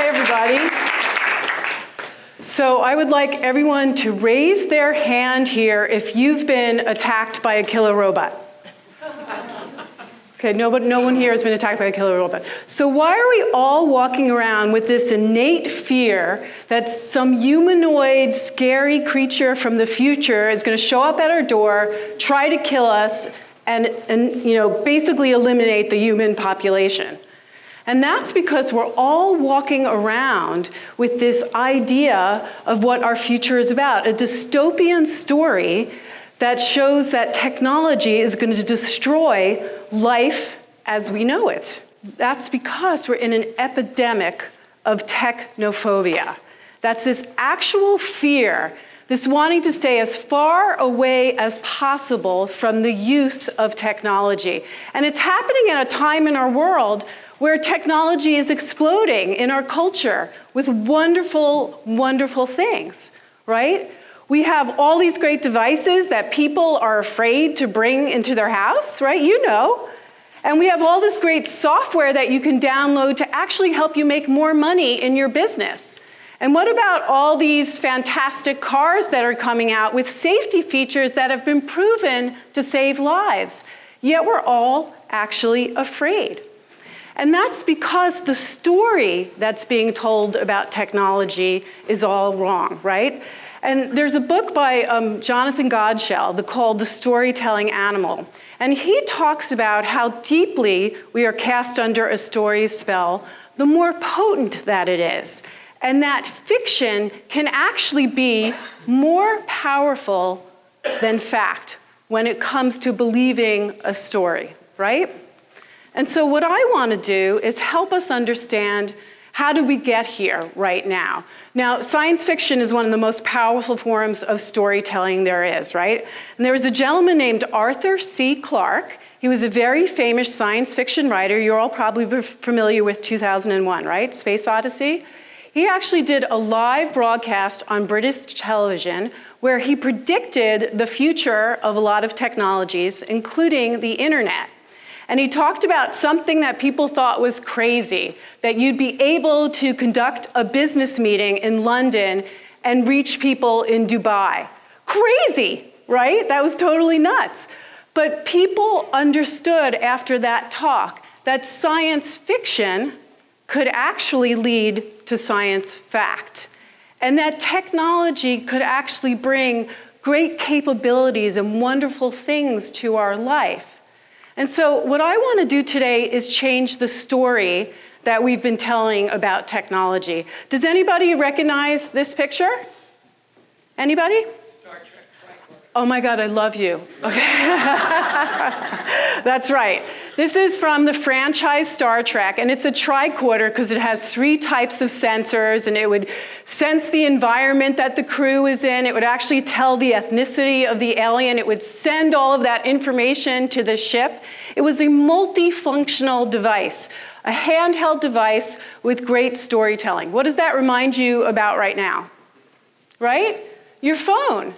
Hi, everybody. So I would like everyone to raise their hand here if you've been attacked by a killer robot. Okay, no one here has been attacked by a killer robot. So why are we all walking around with this innate fear that some humanoid, scary creature from the future is going to show up at our door, try to kill us, and basically eliminate the human population? And that's because we're all walking around with this idea of what our future is about, a dystopian story that shows that technology is going to destroy life as we know it. That's because we're in an epidemic of technophobia. That's this actual fear, this wanting to stay as far away as possible from the use of technology. And it's happening at a time in our world where technology is exploding in our culture with wonderful, wonderful things, right? We have all these great devices that people are afraid to bring into their house, right? You know. And we have all this great software that you can download to actually help you make more money in your business. And what about all these fantastic cars that are coming out with safety features that have been proven to save lives? Yet we're all actually afraid. And that's because the story that's being told about technology is all wrong, right? And there's a book by Jonathan Godshall called The Storytelling Animal. And he talks about how deeply we are cast under a story's spell, the more potent that it is. And that fiction can actually be more powerful than fact when it comes to believing a story, right? And so what I want to do is help us understand, how did we get here right now? Now, science fiction is one of the most powerful forms of storytelling there is, right? And there was a gentleman named Arthur C. Clarke. He was a very famous science fiction writer. You're all probably familiar with 2001, right? Space Odyssey. He actually did a live broadcast on British television where he predicted the future of a lot of technologies, including the internet. And he talked about something that people thought was crazy, that you'd be able to conduct a business meeting in London and reach people in Dubai. Crazy, right? That was totally nuts. But people understood after that talk that science fiction could actually lead to science fact, and that technology could actually bring great capabilities and wonderful things to our life. And so what I want to do today is change the story that we've been telling about technology. Does anybody recognize this picture? Anybody? Star Trek tricorder. Oh my God, I love you. Okay. That's right. This is from the franchise Star Trek, and it's a tricorder because it has 3 types of sensors, and it would sense the environment that the crew is in. It would actually tell the ethnicity of the alien. It would send all of that information to the ship. It was a multifunctional device, a handheld device with great storytelling. What does that remind you about right now? Right? Your phone.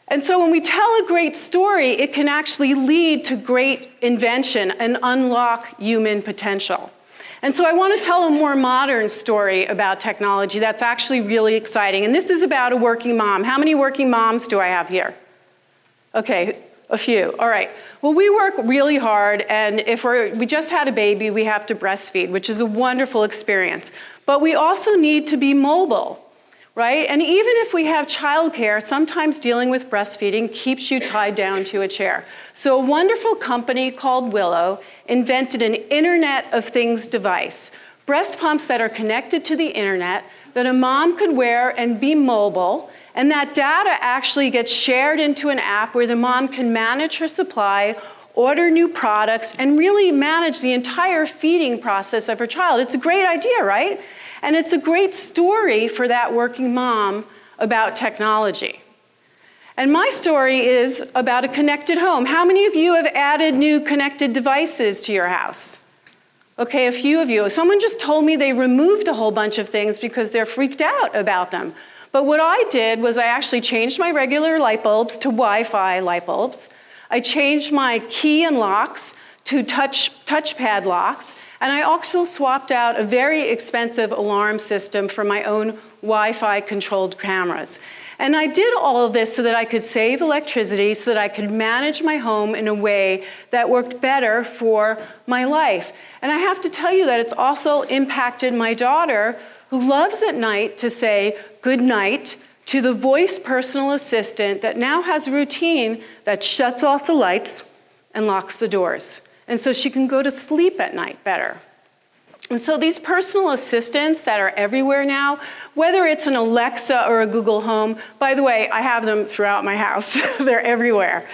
And so when we tell a great story, it can actually lead to great invention and unlock human potential. And so I want to tell a more modern story about technology that's actually really exciting. And this is about a working mom. How many working moms do I have here? Okay, a few. All right. Well, we work really hard, and if we just had a baby, we have to breastfeed, which is a wonderful experience. But we also need to be mobile. Right? And even if we have childcare, sometimes dealing with breastfeeding keeps you tied down to a chair. So a wonderful company called Willow invented an Internet of Things device, breast pumps that are connected to the internet that a mom could wear and be mobile, and that data actually gets shared into an app where the mom can manage her supply, order new products, and really manage the entire feeding process of her child. It's a great idea, right? And it's a great story for that working mom about technology. And my story is about a connected home. How many of you have added new connected devices to your house? Okay, a few of you. Someone just told me they removed a whole bunch of things because they're freaked out about them. But what I did was I actually changed my regular light bulbs to Wi-Fi light bulbs. I changed my key and locks to touchpad locks. And I also swapped out a very expensive alarm system for my own Wi-Fi controlled cameras. And I did all of this so that I could save electricity, so that I could manage my home in a way that worked better for my life. And I have to tell you that it's also impacted my daughter, who loves at night to say good night to the voice personal assistant that now has a routine that shuts off the lights and locks the doors. And so she can go to sleep at night better. And so these personal assistants that are everywhere now, whether it's an Alexa or a Google Home, by the way, I have them throughout my house. They're everywhere.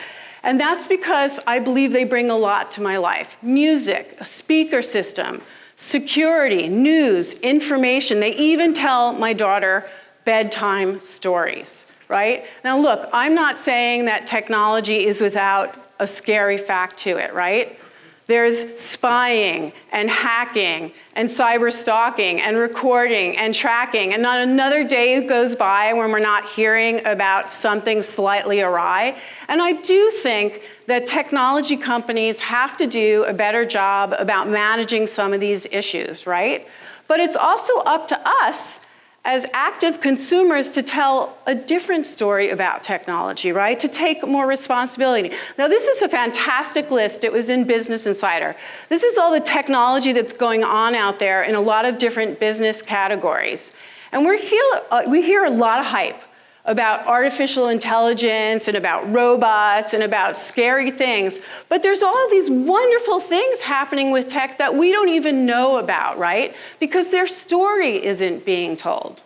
And that's because I believe they bring a lot to my life. Music, a speaker system, security, news, information. They even tell my daughter bedtime stories, right? Now look, I'm not saying that technology is without a scary fact to it, right? There's spying and hacking and cyber stalking and recording and tracking, and not another day goes by when we're not hearing about something slightly awry. And I do think that technology companies have to do a better job about managing some of these issues, right? But it's also up to us as active consumers to tell a different story about technology, right? To take more responsibility. Now, this is a fantastic list. It was in Business Insider. This is all the technology that's going on out there in a lot of different business categories. And we hear a lot of hype about artificial intelligence and about robots and about scary things. But there's all of these wonderful things happening with tech that we don't even know about, right? Because their story isn't being told.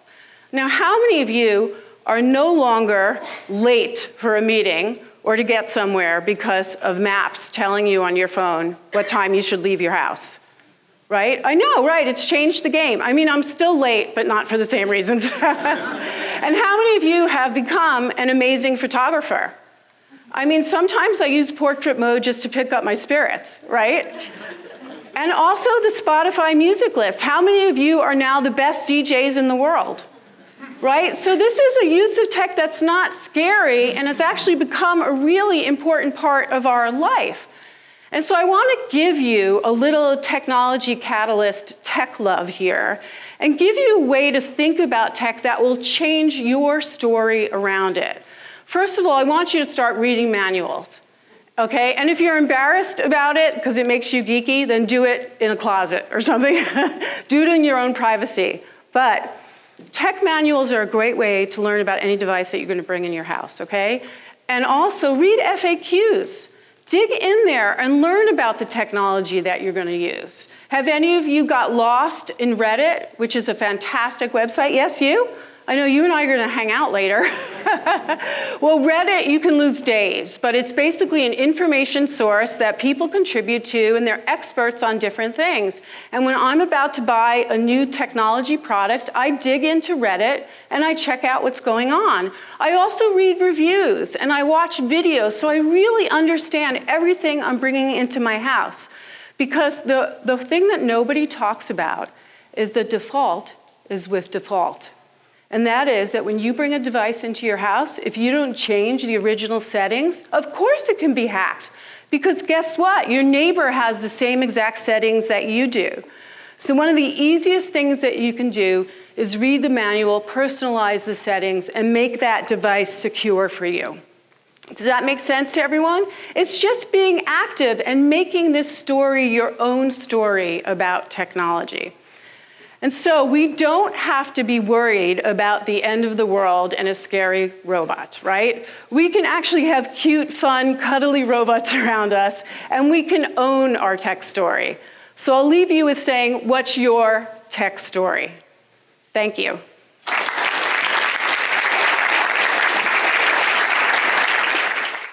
Now, how many of you are no longer late for a meeting or to get somewhere because of maps telling you on your phone what time you should leave your house? Right? I know, right? It's changed the game. I mean, I'm still late, but not for the same reasons. And how many of you have become an amazing photographer? I mean, sometimes I use portrait mode just to pick up my spirits, right? And also the Spotify music list. How many of you are now the best DJs in the world? Right? So this is a use of tech that's not scary, and it's actually become a really important part of our life. And so I want to give you a little technology catalyst tech love here and give you a way to think about tech that will change your story around it. First of all, I want you to start reading manuals, okay? And if you're embarrassed about it because it makes you geeky, then do it in a closet or something. Do it in your own privacy. But tech manuals are a great way to learn about any device that you're going to bring in your house, okay? And also read FAQs. Dig in there and learn about the technology that you're going to use. Have any of you got lost in Reddit, which is a fantastic website? Yes, you? I know you and I are going to hang out later. Well, Reddit, you can lose days, but it's basically an information source that people contribute to, and they're experts on different things. And when I'm about to buy a new technology product, I dig into Reddit and I check out what's going on. I also read reviews and I watch videos, so I really understand everything I'm bringing into my house. Because the thing that nobody talks about is the default is with default. And that is that when you bring a device into your house, if you don't change the original settings, of course it can be hacked. Because guess what? Your neighbor has the same exact settings that you do. So one of the easiest things that you can do is read the manual, personalize the settings, and make that device secure for you. Does that make sense to everyone? It's just being active and making this story your own story about technology. And so we don't have to be worried about the end of the world and a scary robot, right? We can actually have cute, fun, cuddly robots around us, and we can own our tech story. So I'll leave you with saying, what's your tech story? Thank you.